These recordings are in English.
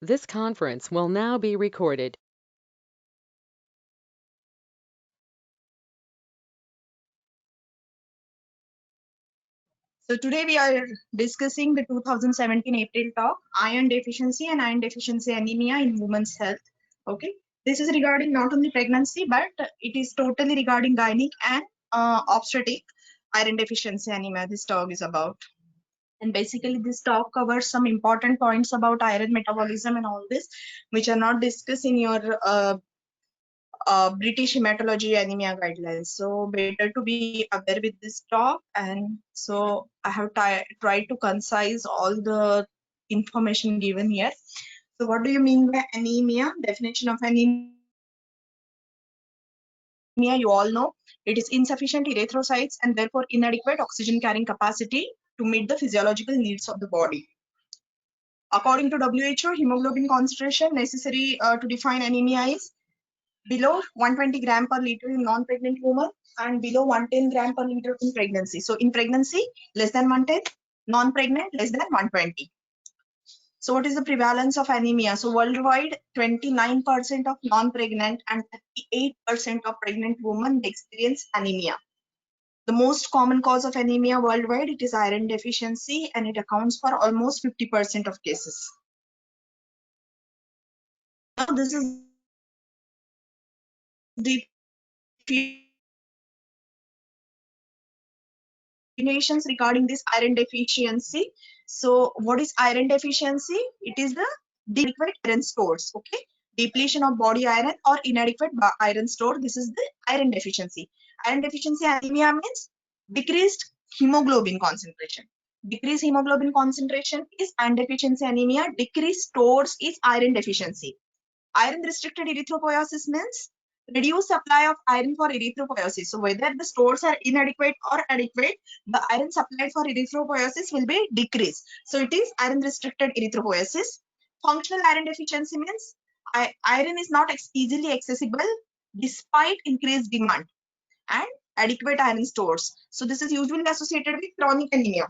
This conference will now be recorded. So today we are discussing the 2017 April talk, iron deficiency and iron deficiency anemia in women's health. Okay, this is regarding not only pregnancy, but it is totally regarding gynec and obstetric iron deficiency anemia. This talk is about. And basically this talk covers some important points about iron metabolism and all this, which are not discussed in your British Hematology Anemia Guidelines. So better to be aware with this talk. And so I have tried to concise all the information given here. So what do you mean by anemia? Definition of anemia, you all know, it is insufficient erythrocytes and therefore inadequate oxygen carrying capacity to meet the physiological needs of the body. According to WHO, hemoglobin concentration necessary to define anemia is below 120 gram per liter in non-pregnant woman and below 110 gram per liter in pregnancy. So in pregnancy, less than 110, non-pregnant, less than 120. So what is the prevalence of anemia? So worldwide, 29% of non-pregnant and 38% of pregnant women experience anemia. The most common cause of anemia worldwide, it is iron deficiency, and it accounts for almost 50% of cases. Now this is definitions regarding this iron deficiency. So what is iron deficiency? It is the inadequate iron stores. Okay, depletion of body iron or inadequate iron store. This is the iron deficiency. Iron deficiency anemia means decreased hemoglobin concentration. Decreased hemoglobin concentration is iron deficiency anemia. Decreased stores is iron deficiency. Iron restricted erythropoiesis means reduced supply of iron for erythropoiesis. So whether the stores are inadequate or adequate, the iron supplied for erythropoiesis will be decreased. So it is iron restricted erythropoiesis. Functional iron deficiency means iron is not easily accessible despite increased demand and adequate iron stores. So this is usually associated with chronic anemia.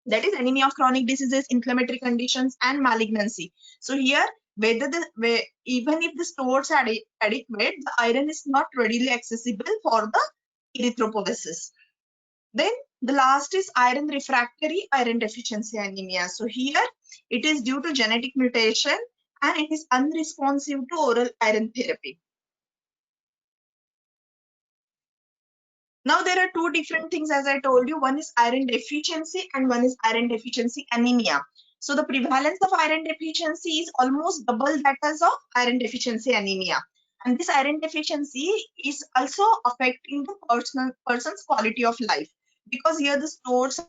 That is anemia of chronic diseases, inflammatory conditions, and malignancy. So here, even if the stores are adequate, the iron is not readily accessible for the erythropoiesis. Then the last is iron refractory iron deficiency anemia. So here it is due to genetic mutation and it is unresponsive to oral iron therapy. Now there are two different things, as I told you. One is iron deficiency and one is iron deficiency anemia. So the prevalence of iron deficiency is almost double that as of iron deficiency anemia. And this iron deficiency is also affecting the person's quality of life because here the stores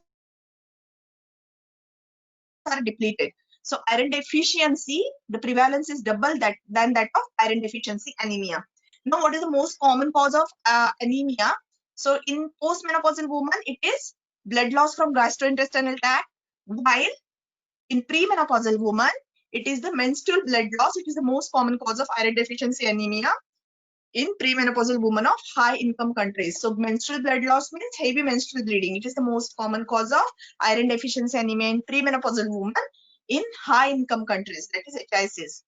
are depleted. So iron deficiency, the prevalence is double than that of iron deficiency anemia. Now, what is the most common cause of anemia? So in postmenopausal woman, it is blood loss from gastrointestinal tract, while in premenopausal woman, it is the menstrual blood loss. It is the most common cause of iron deficiency anemia in premenopausal women of high income countries. So menstrual blood loss means heavy menstrual bleeding. It is the most common cause of iron deficiency anemia in premenopausal women in high income countries, that is HICs.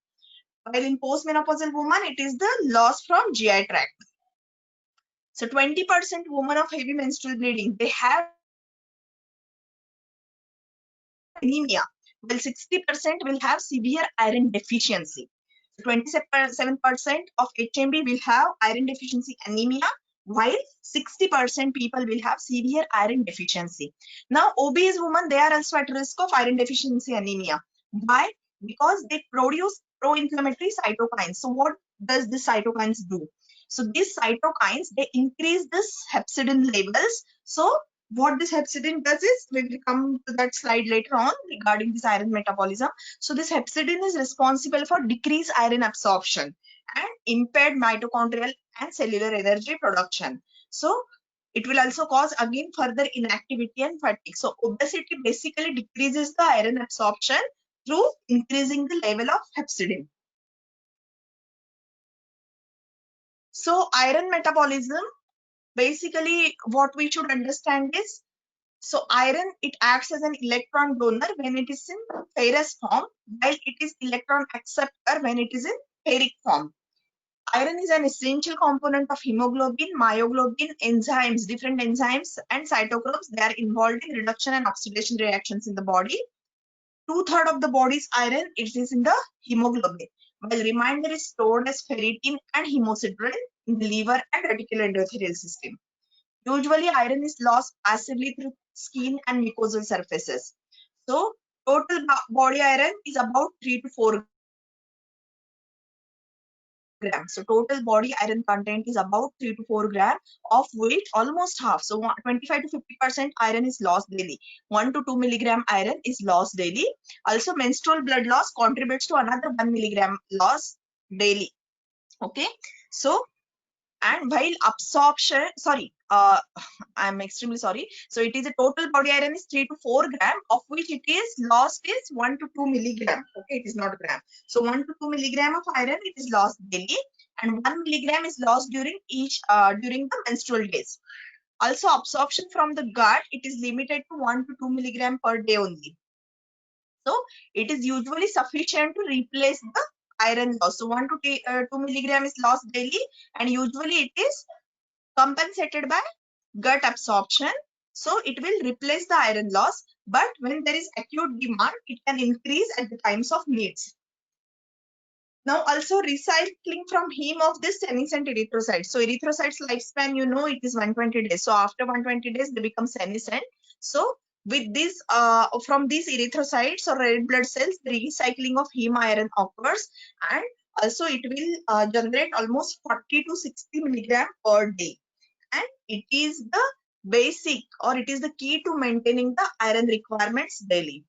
While in postmenopausal woman, it is the loss from GI tract. So 20% women of heavy menstrual bleeding, they have anemia, while 60% will have severe iron deficiency. 27% of HMB will have iron deficiency anemia, while 60% people will have severe iron deficiency. Now, obese women, they are also at risk of iron deficiency anemia. Why? Because they produce pro-inflammatory cytokines. So what does the cytokines do? So these cytokines, they increase this hepcidin levels. So what this hepcidin does is, we will come to that slide later on regarding this iron metabolism. So this hepcidin is responsible for decreased iron absorption and impaired mitochondrial and cellular energy production. So it will also cause again further inactivity and fatigue. So obesity basically decreases the iron absorption through increasing the level of hepcidin. So iron metabolism, basically what we should understand is So iron, it acts as an electron donor when it is in ferrous form, while it is electron acceptor when it is in ferric form. Iron is an essential component of hemoglobin, myoglobin, enzymes, different enzymes and cytochromes. They are involved in reduction and oxidation reactions in the body. 2/3 of the body's iron, it is in the hemoglobin, while remainder is stored as ferritin and hemosiderin in the liver and reticular endothelial system. Usually, iron is lost passively through skin and mucosal surfaces. So, total body iron is about 3 to 4 grams. So, total body iron content is about 3 to 4 grams, of which almost half, so 25 to 50% iron is lost daily. 1 to 2 milligram iron is lost daily. Also, menstrual blood loss contributes to another 1 milligram loss daily. Okay, so and while absorption, sorry, I'm extremely sorry. So it is a total body iron is 3 to 4 gram, of which it is lost is 1 to 2 milligram. Okay, it is not gram. So 1 to 2 milligram of iron it is lost daily, and 1 milligram is lost during during the menstrual days. Also, absorption from the gut, it is limited to 1 to 2 milligram per day only. So it is usually sufficient to replace the iron loss. So 1 to 2 milligram is lost daily, and usually it is compensated by gut absorption. So it will replace the iron loss, but when there is acute demand, it can increase at the times of needs. Now also recycling from heme of this senescent erythrocytes. So erythrocytes lifespan, you know, it is 120 days. So after 120 days, they become senescent. So with this, from these erythrocytes or red blood cells, the recycling of heme iron occurs, and also it will generate almost 40 to 60 milligram per day. And it is the basic, or it is the key to maintaining the iron requirements daily.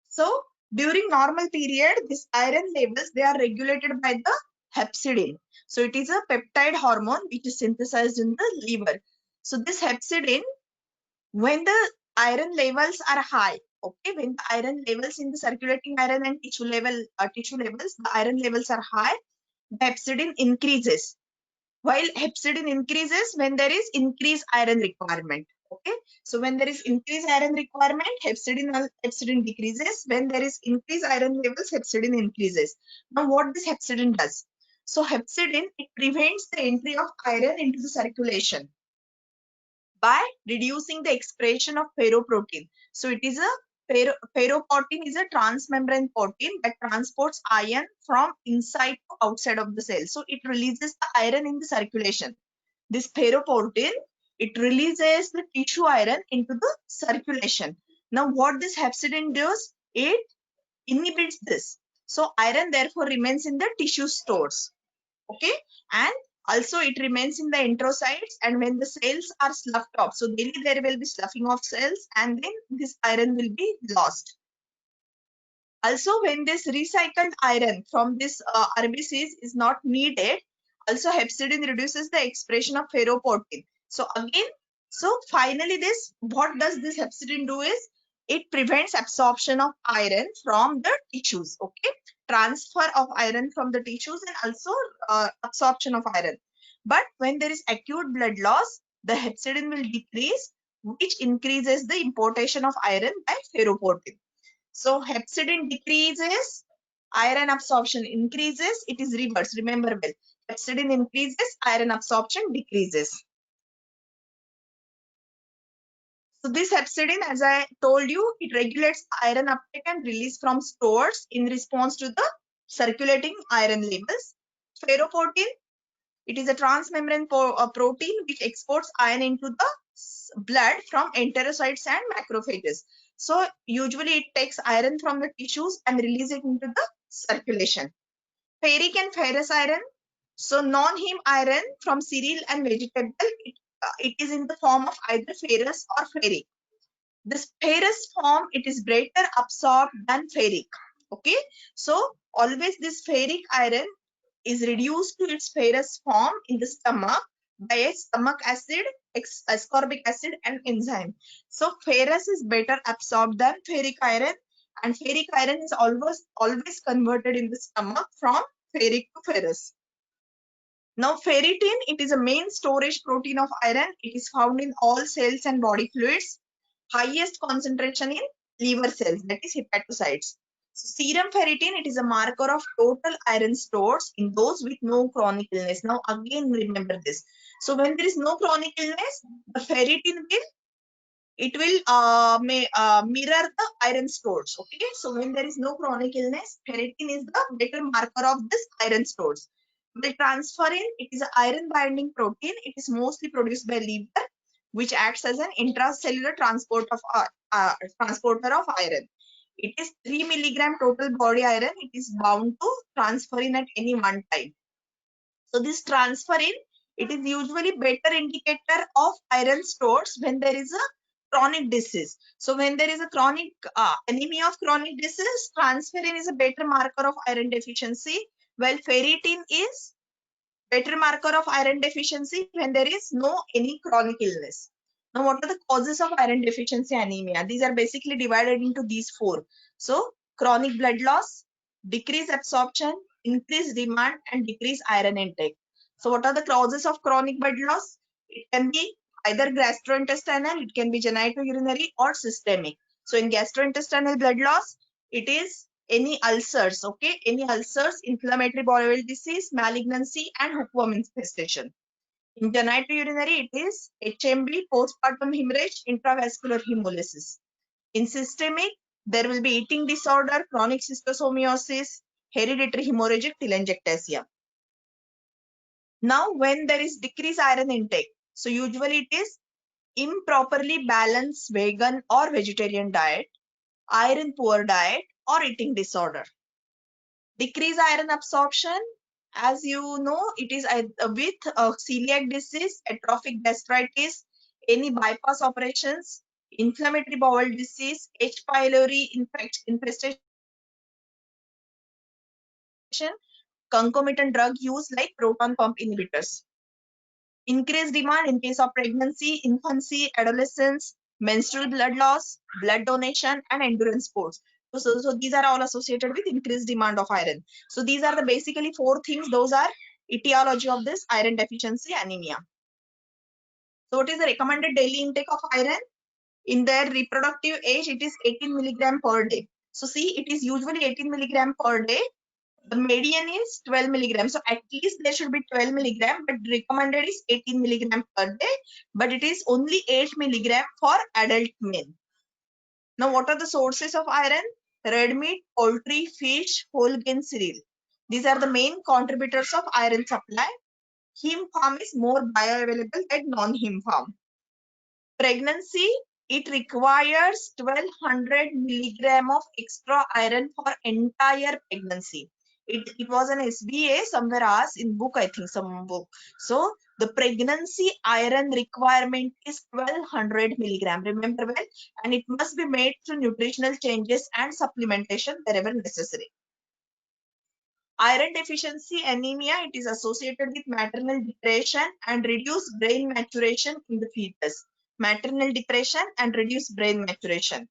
So during normal period, this iron levels, they are regulated by the hepcidin. So it is a peptide hormone which is synthesized in the liver. So this hepcidin, when the iron levels are high, okay, when the iron levels in the circulating iron and tissue levels, the iron levels are high, the hepcidin increases. While hepcidin increases when there is increased iron requirement. Okay, so when there is increased iron requirement, hepcidin decreases. When there is increased iron levels, hepcidin increases. Now, what this hepcidin does? So hepcidin, it prevents the entry of iron into the circulation by reducing the expression of ferroprotein. So it is a ferroportin is a transmembrane protein that transports iron from inside to outside of the cell. So it releases the iron in the circulation. This ferroportin, it releases the tissue iron into the circulation. Now what this hepcidin does, it inhibits this. So iron therefore remains in the tissue stores. Okay, and also it remains in the enterocytes, and when the cells are sloughed off, so daily there will be sloughing of cells, and then this iron will be lost. Also, when this recycled iron from this RBCs is not needed, also hepcidin reduces the expression of ferroportin. So again, so finally this, what does this hepcidin do is, it prevents absorption of iron from the tissues, okay? Transfer of iron from the tissues, and also absorption of iron. But when there is acute blood loss, the hepcidin will decrease, which increases the importation of iron by ferroportin. So hepcidin decreases, iron absorption increases, it is reverse, remember well. Hepcidin increases, iron absorption decreases. So this hepcidin, as I told you, it regulates iron uptake and release from stores in response to the circulating iron levels. Ferroportin, it is a transmembrane protein which exports iron into the blood from enterocytes and macrophages. So usually it takes iron from the tissues and releases it into the circulation. Ferric and ferrous iron. So non-heme iron from cereal and vegetable, it is in the form of either ferrous or ferric. This ferrous form, it is better absorbed than ferric. Okay, so always this ferric iron is reduced to its ferrous form in the stomach by a stomach acid, ascorbic acid and enzyme. So ferrous is better absorbed than ferric iron, and ferric iron is always converted in the stomach from ferric to ferrous. Now ferritin, it is a main storage protein of iron. It is found in all cells and body fluids. Highest concentration in liver cells, that is hepatocytes. So serum ferritin, it is a marker of total iron stores in those with no chronic illness. Now again remember this. So when there is no chronic illness, the ferritin will mirror the iron stores. Okay, so when there is no chronic illness, ferritin is the better marker of this iron stores. The transferrin, it is an iron binding protein. It is mostly produced by liver, which acts as an intracellular transporter of iron. It is 3 milligram total body iron. It is bound to transferrin at any one time. So this transferrin, it is usually better indicator of iron stores when there is a chronic disease. So when there is a chronic anemia of chronic disease, transferrin is a better marker of iron deficiency, while ferritin is better marker of iron deficiency when there is no any chronic illness. Now, what are the causes of iron deficiency anemia? These are basically divided into these four. So, chronic blood loss, decreased absorption, increased demand, and decreased iron intake. So, what are the causes of chronic blood loss? It can be either gastrointestinal, it can be genitourinary, or systemic. So, in gastrointestinal blood loss, it is any ulcers, okay, any ulcers, inflammatory bowel disease, malignancy, and hookworm infestation. In genitourinary, it is HMB, postpartum hemorrhage, intravascular hemolysis. In systemic, there will be eating disorder, chronic schistosomiasis, hereditary hemorrhagic telangiectasia. Now, when there is decreased iron intake, so usually it is improperly balanced vegan or vegetarian diet, iron poor diet, or eating disorder. Decrease iron absorption, as you know, it is with celiac disease, atrophic gastritis, any bypass operations, inflammatory bowel disease, H. pylori infestation, concomitant drug use like proton pump inhibitors. Increased demand in case of pregnancy, infancy, adolescence, menstrual blood loss, blood donation, and endurance sports. So these are all associated with increased demand of iron. So these are the basically four things. Those are etiology of this iron deficiency anemia. So what is the recommended daily intake of iron? In their reproductive age, it is 18 milligram per day. So see, it is usually 18 milligram per day. The median is 12 milligrams. So at least there should be 12 milligram, but recommended is 18 milligram per day. But it is only 8 milligram for adult men. Now, what are the sources of iron? Red meat, poultry, fish, whole grain cereal. These are the main contributors of iron supply. Heme farm is more bioavailable than non-heme farm. Pregnancy, it requires 1200 milligram of extra iron for entire pregnancy. It was an SBA somewhere asked in book, I think some book. So the pregnancy iron requirement is 1200 milligram. Remember well, and it must be made through nutritional changes and supplementation wherever necessary. Iron deficiency anemia, it is associated with maternal depression and reduced brain maturation in the fetus. Maternal depression and reduced brain maturation.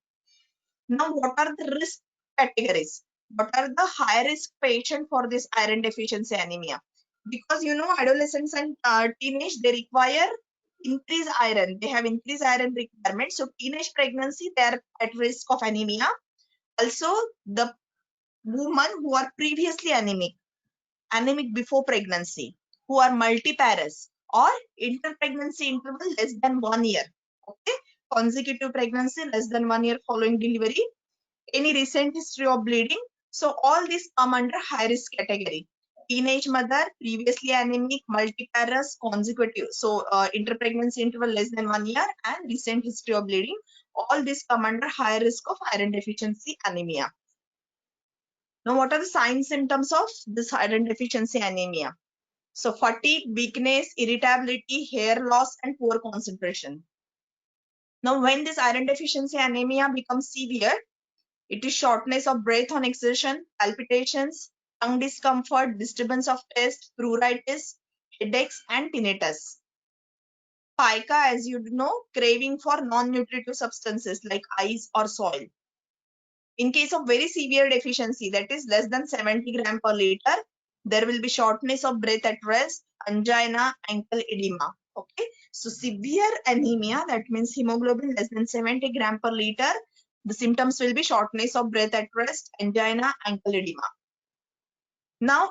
Now, what are the risk categories? What are the high risk patient for this iron deficiency anemia? Because you know, adolescents and teenage, they require increased iron. They have increased iron requirement. So teenage pregnancy, they are at risk of anemia. Also, the women who are previously anemic before pregnancy, who are multiparous, or interpregnancy interval less than 1 year. Okay, consecutive pregnancy less than 1 year following delivery, any recent history of bleeding. So all these come under high risk category. Teenage mother, previously anemic, multiparous, consecutive. So interpregnancy interval less than 1 year and recent history of bleeding. All these come under high risk of iron deficiency anemia. Now, what are the signs symptoms of this iron deficiency anemia? So fatigue, weakness, irritability, hair loss, and poor concentration. Now, when this iron deficiency anemia becomes severe, it is shortness of breath on exertion, palpitations, tongue discomfort, disturbance of taste, pruritus, headaches, and tinnitus. Pica, as you know, craving for non-nutritive substances like ice or soil. In case of very severe deficiency, that is less than 70 gram per liter, there will be shortness of breath at rest, angina, ankle edema. Okay, so severe anemia, that means hemoglobin less than 70 gram per liter, the symptoms will be shortness of breath at rest, angina, ankle edema. Now,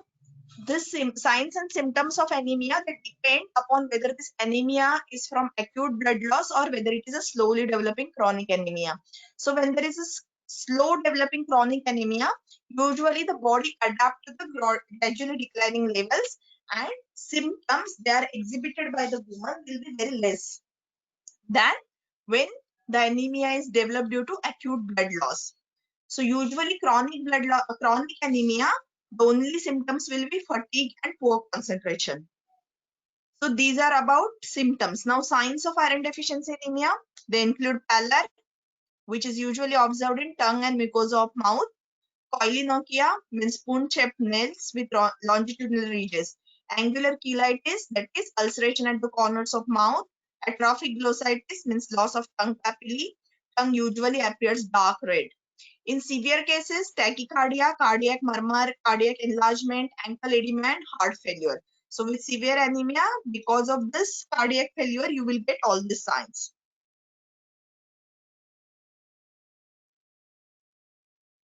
this signs and symptoms of anemia, that depend upon whether this anemia is from acute blood loss or whether it is a slowly developing chronic anemia. So when there is a slow developing chronic anemia, usually the body adapts to the gradually declining levels, and symptoms they are exhibited by the woman will be very less than when the anemia is developed due to acute blood loss. So usually chronic anemia, the only symptoms will be fatigue and poor concentration. So these are about symptoms. Now signs of iron deficiency anemia, they include pallor, which is usually observed in tongue and mucosa of mouth. Koilinochia means spoon-shaped nails with longitudinal ridges. Angular cheilitis, that is ulceration at the corners of mouth. Atrophic glossitis means loss of tongue papillae. Tongue usually appears dark red. In severe cases, tachycardia, cardiac murmur, cardiac enlargement, ankle edema, and heart failure. So with severe anemia, because of this cardiac failure, you will get all these signs.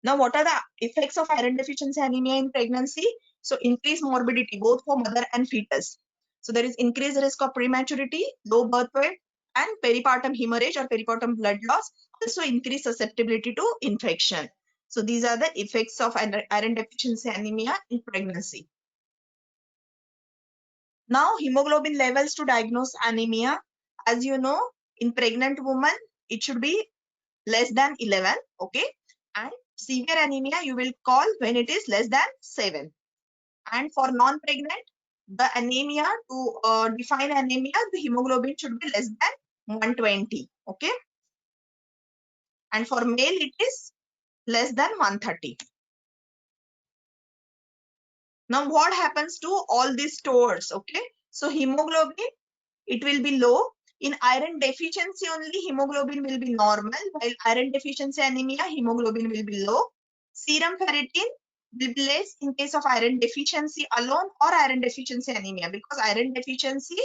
Now, what are the effects of iron deficiency anemia in pregnancy? So increased morbidity, both for mother and fetus. So there is increased risk of prematurity, low birth weight, and peripartum hemorrhage or peripartum blood loss. Also increased susceptibility to infection. So these are the effects of iron deficiency anemia in pregnancy. Now, hemoglobin levels to diagnose anemia. As you know, in pregnant woman, it should be less than 11. Okay. And severe anemia, you will call when it is less than 7. And for non-pregnant, the anemia, to define anemia, the hemoglobin should be less than 120. Okay. And for male, it is less than 130. Now, what happens to all these stores? Okay. So hemoglobin, it will be low. In iron deficiency only, hemoglobin will be normal, while iron deficiency anemia, hemoglobin will be low. Serum ferritin will be less in case of iron deficiency alone or iron deficiency anemia, because iron deficiency,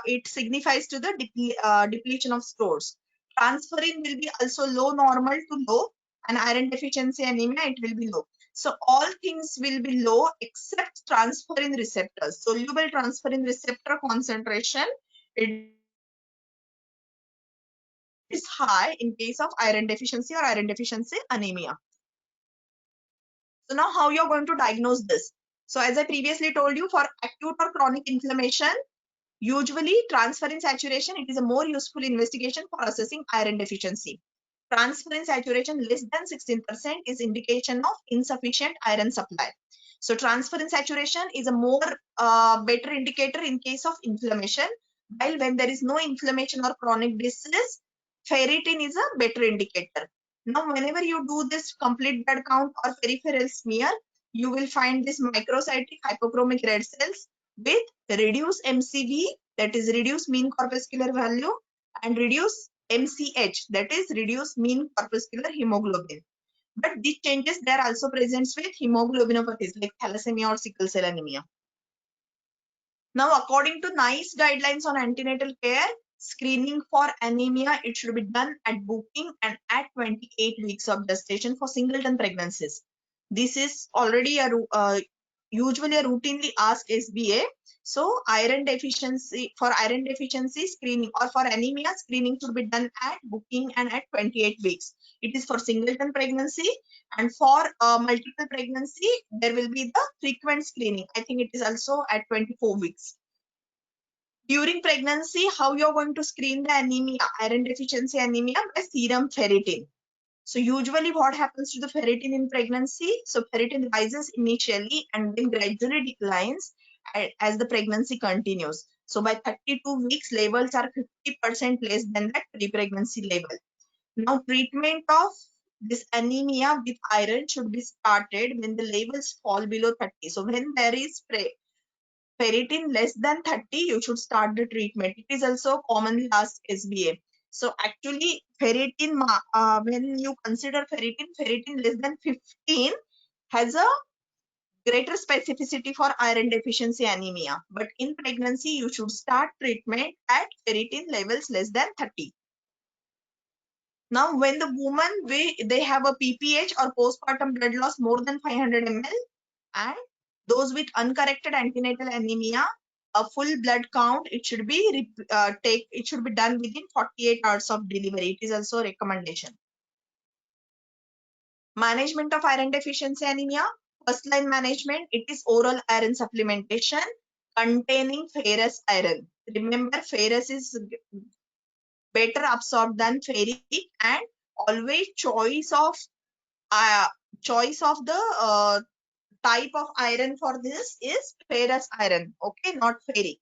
it signifies to the depletion of stores. Transferrin will be also low, normal to low, and iron deficiency anemia, it will be low. So all things will be low except transferrin receptors. Soluble transferrin receptor concentration, it is high in case of iron deficiency or iron deficiency anemia. So now how you're going to diagnose this? So as I previously told you, for acute or chronic inflammation, usually transferrin saturation, it is a more useful investigation for assessing iron deficiency. Transferrin saturation less than 16% is indication of insufficient iron supply. So transferrin saturation is a more better indicator in case of inflammation, while when there is no inflammation or chronic disease, ferritin is a better indicator. Now, whenever you do this complete blood count or peripheral smear, you will find this microcytic hypochromic red cells with reduced MCV, that is reduced mean corpuscular value, and reduced MCH, that is reduced mean corpuscular hemoglobin. But these changes, they are also present with hemoglobinopathies like thalassemia or sickle cell anemia. Now, according to NICE guidelines on antenatal care, screening for anemia, it should be done at booking and at 28 weeks of gestation for singleton pregnancies. This is already usually a routinely asked SBA. So iron deficiency, for iron deficiency screening or for anemia, screening should be done at booking and at 28 weeks. It is for singleton pregnancy, and for multiple pregnancy, there will be the frequent screening. I think it is also at 24 weeks. During pregnancy, how you're going to screen the anemia, iron deficiency anemia, by serum ferritin. So usually what happens to the ferritin in pregnancy? So ferritin rises initially and then gradually declines as the pregnancy continues. So by 32 weeks, levels are 50% less than that pre-pregnancy level. Now treatment of this anemia with iron should be started when the levels fall below 30. So when there is ferritin less than 30, you should start the treatment. It is also commonly asked SBA. So actually ferritin, when you consider ferritin less than 15 has a greater specificity for iron deficiency anemia. But in pregnancy, you should start treatment at ferritin levels less than 30. Now, when the woman, they have a PPH or postpartum blood loss more than 500 ml, and those with uncorrected antenatal anemia, a full blood count, it should be done within 48 hours of delivery. It is also a recommendation. Management of iron deficiency anemia. First line management, it is oral iron supplementation containing ferrous iron. Remember, ferrous is better absorbed than ferric, and always choice of the type of iron for this is ferrous iron, okay, not ferric.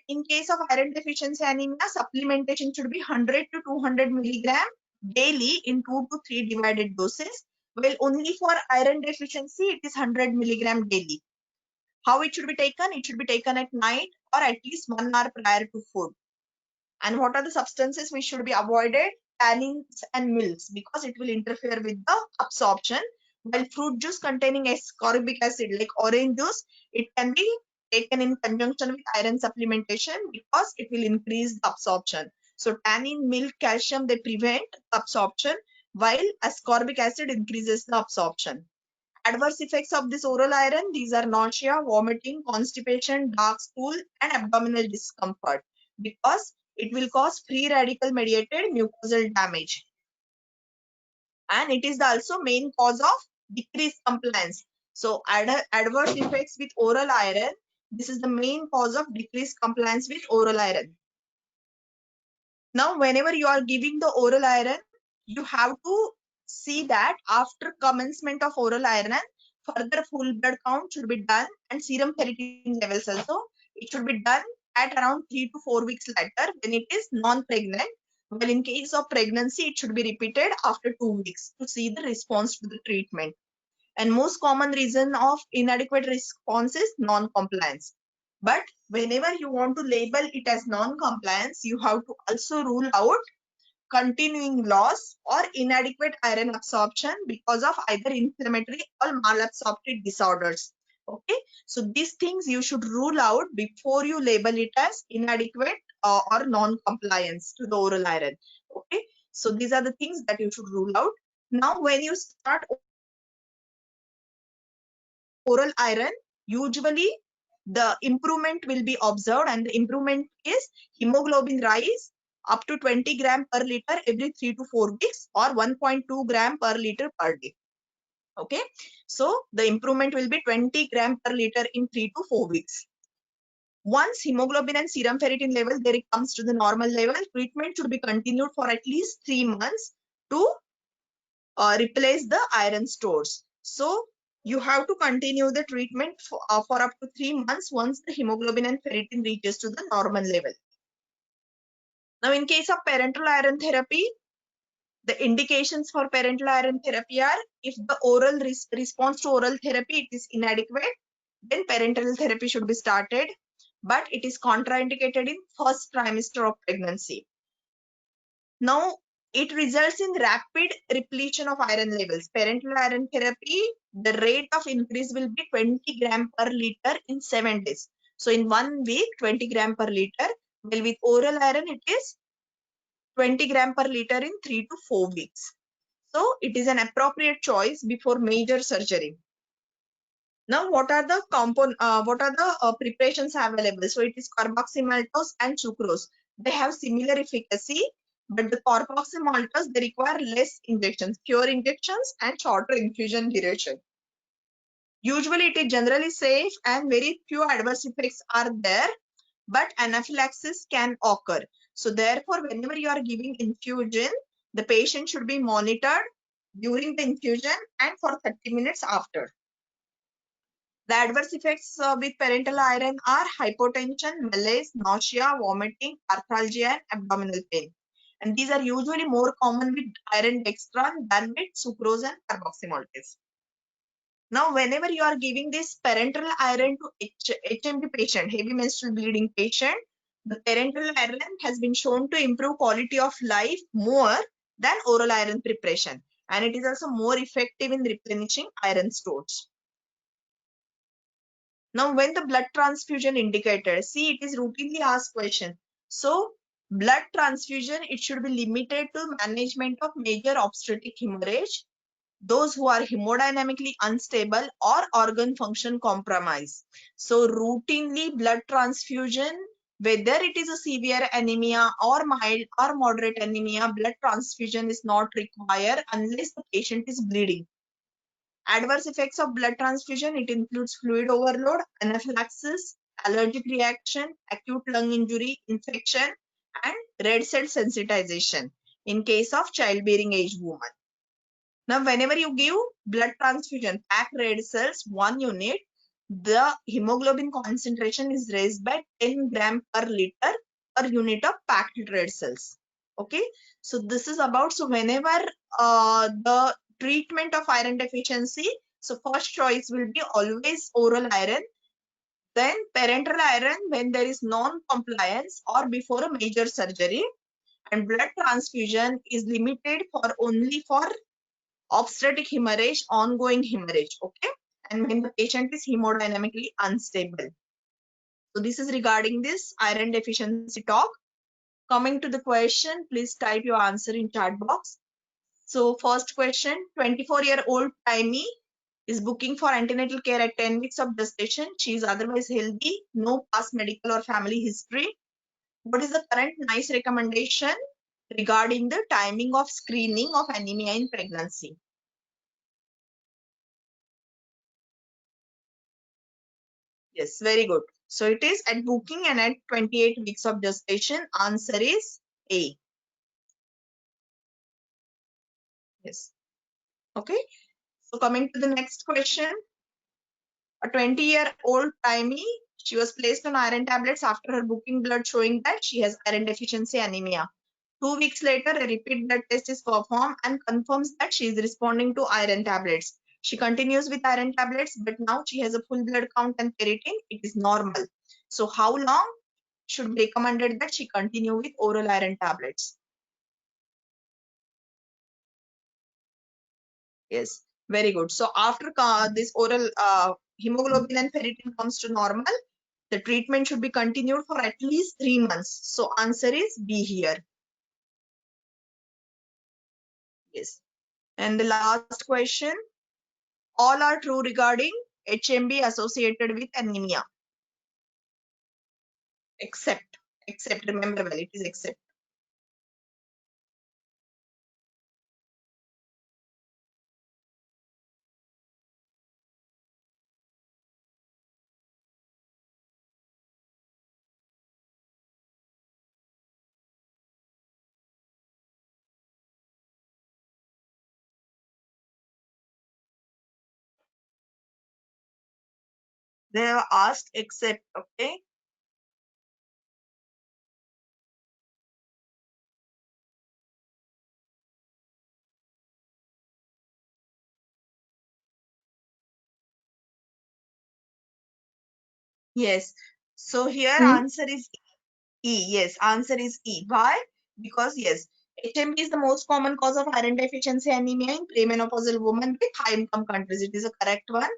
In case of iron deficiency anemia, supplementation should be 100 to 200 milligram daily in 2 to 3 divided doses. Well, only for iron deficiency, it is 100 milligram daily. How it should be taken? It should be taken at night or at least 1 hour prior to food. And what are the substances which should be avoided? Tannins and milks, because it will interfere with the absorption. While fruit juice containing ascorbic acid like orange juice, it can be taken in conjunction with iron supplementation because it will increase the absorption. So tannin, milk, calcium, they prevent absorption, while ascorbic acid increases the absorption. Adverse effects of this oral iron, these are nausea, vomiting, constipation, dark stool, and abdominal discomfort, because it will cause free radical mediated mucosal damage. And it is also main cause of decreased compliance. So adverse effects with oral iron, this is the main cause of decreased compliance with oral iron. Now, whenever you are giving the oral iron, you have to see that after commencement of oral iron, further full blood count should be done, and serum ferritin levels also, it should be done at around 3 to 4 weeks later when it is non-pregnant. Well, in case of pregnancy, it should be repeated after 2 weeks to see the response to the treatment. And most common reason of inadequate response is non-compliance. But whenever you want to label it as non-compliance, you have to also rule out continuing loss or inadequate iron absorption because of either inflammatory or malabsorptive disorders. Okay, so these things you should rule out before you label it as inadequate or non-compliance to the oral iron. Okay, so these are the things that you should rule out. Now, when you start oral iron, usually the improvement will be observed, and the improvement is hemoglobin rise up to 20 gram per liter every 3 to 4 weeks or 1.2 gram per liter per day. Okay, so the improvement will be 20 gram per liter in 3 to 4 weeks. Once hemoglobin and serum ferritin level there comes to the normal level, treatment should be continued for at least 3 months to replace the iron stores. So you have to continue the treatment for up to 3 months once the hemoglobin and ferritin reaches to the normal level. Now, in case of parenteral iron therapy, the indications for parenteral iron therapy are if the oral response to oral therapy it is inadequate, then parenteral therapy should be started, but it is contraindicated in first trimester of pregnancy. Now, it results in rapid repletion of iron levels. Parenteral iron therapy, the rate of increase will be 20 gram per liter in 7 days. So in 1 week, 20 gram per liter. While with oral iron, it is 20 gram per liter in 3 to 4 weeks. So it is an appropriate choice before major surgery. Now, what are the preparations available? So it is carboxymaltose and sucrose. They have similar efficacy, but the carboxymaltose they require less injections, fewer injections, and shorter infusion duration. Usually, it is generally safe and very few adverse effects are there, but anaphylaxis can occur. So therefore, whenever you are giving infusion, the patient should be monitored during the infusion and for 30 minutes after. The adverse effects with parenteral iron are hypotension, malaise, nausea, vomiting, arthralgia, and abdominal pain. And these are usually more common with iron dextran than with sucrose and carboxymaltose. Now, whenever you are giving this parenteral iron to HMP patient, heavy menstrual bleeding patient, the parenteral iron has been shown to improve quality of life more than oral iron preparation. And it is also more effective in replenishing iron stores. Now, when the blood transfusion indicated, see, it is routinely asked question. So, blood transfusion, it should be limited to management of major obstetric hemorrhage, those who are hemodynamically unstable or organ function compromised. So, routinely blood transfusion, whether it is a severe anemia or mild or moderate anemia, blood transfusion is not required unless the patient is bleeding. Adverse effects of blood transfusion, it includes fluid overload, anaphylaxis, allergic reaction, acute lung injury, infection, and red cell sensitization in case of childbearing age woman. Now, whenever you give blood transfusion, packed red cells, 1 unit, the hemoglobin concentration is raised by 10 gram per liter per unit of packed red cells. Okay, so this is about, so whenever the treatment of iron deficiency, so first choice will be always oral iron, then parenteral iron when there is non-compliance or before a major surgery, and blood transfusion is limited for only for obstetric hemorrhage, ongoing hemorrhage, okay, and when the patient is hemodynamically unstable. So this is regarding this iron deficiency talk. Coming to the question, please type your answer in chat box. So first question, 24-year-old Taimi is booking for antenatal care at 10 weeks of gestation. She is otherwise healthy, no past medical or family history. What is the current NICE recommendation regarding the timing of screening of anemia in pregnancy? Yes, very good. So it is at booking and at 28 weeks of gestation. Answer is A. Yes. Okay. So coming to the next question. A 20-year-old Taimi, she was placed on iron tablets after her booking blood showing that she has iron deficiency anemia. 2 weeks later, a repeat blood test is performed and confirms that she is responding to iron tablets. She continues with iron tablets, but now she has a full blood count and ferritin. It is normal. So how long should be recommended that she continue with oral iron tablets? Yes, very good. So after this oral hemoglobin and ferritin comes to normal, the treatment should be continued for at least 3 months. So answer is B here. Yes. And the last question, all are true regarding HMB associated with anemia. Except, remember well, it is except. They have asked except, okay. Yes. So here answer is E. Yes, answer is E. Why? Because yes, HMB is the most common cause of iron deficiency anemia in premenopausal women with high income countries. It is a correct one.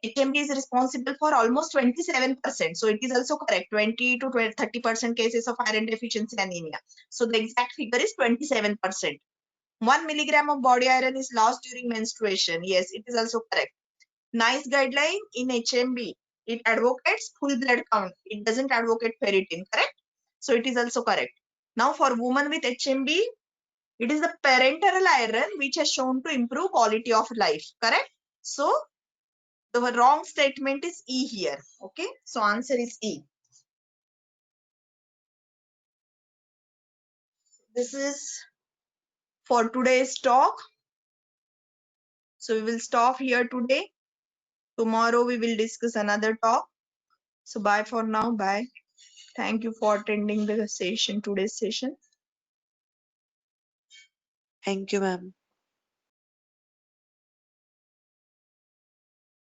HMB is responsible for almost 27%. So it is also correct. 20 to 30% cases of iron deficiency anemia. So the exact figure is 27%. 1 milligram of body iron is lost during menstruation. Yes, it is also correct. NICE guideline in HMB, it advocates full blood count. It doesn't advocate ferritin, correct? So it is also correct. Now for women with HMB, it is the parenteral iron which has shown to improve quality of life, correct? So the wrong statement is E here. Okay, so answer is E. This is for today's talk. So we will stop here today. Tomorrow we will discuss another talk. So bye for now. Bye. Thank you for attending the session, today's session. Thank you, ma'am.